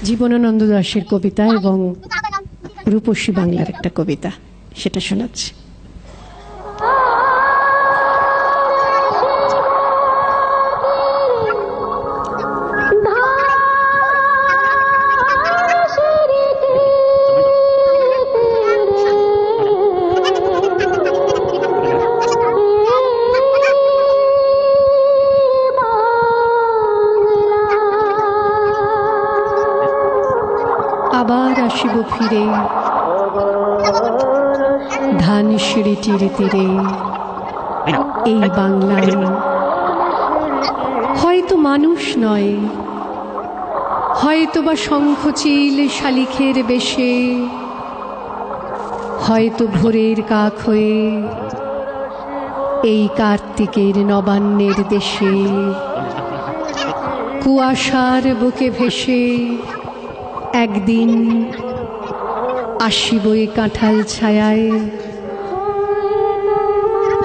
জীবনানন্দ দাশের কবিতা এবং রূপসী বাংলার একটা কবিতা, সেটা শোনাচ্ছি। আবার আসিব ফিরে ধান সিঁড়িটির তীরে, এই বাংলায় হয়তো মানুষ নয়, হয়তো বা শঙ্খচিল শালিখের বেশে, হয়তো ভোরের কাক হয়ে এই কার্তিকের নবান্নের দেশে কুয়াশার বুকে ভেসে একদিন আসিবই কাঁঠাল ছায়ায়।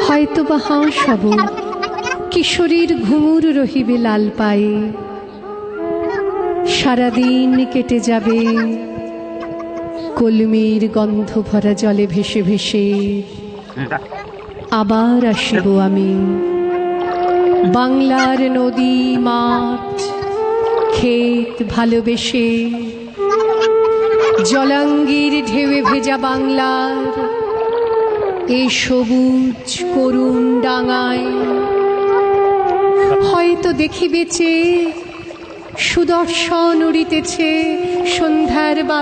হয়তো বা হাঁস হব, কিশোরীর ঘুমুর রহিবে লাল পায়ে, সারাদিন কেটে যাবে কলমির গন্ধ ভরা জলে ভেসে ভেসে। আবার আসিব আমি বাংলার নদী মাঠ ক্ষেত ভালোবেসে, জলাঙ্গির ঢেউয়ে ভেজা বাংলার এ সবুজ করুণ ডাঙায়। হয়তো দেখিবে চেয়ে সুদর্শন উড়িতেছে সন্ধ্যার বাতাসে।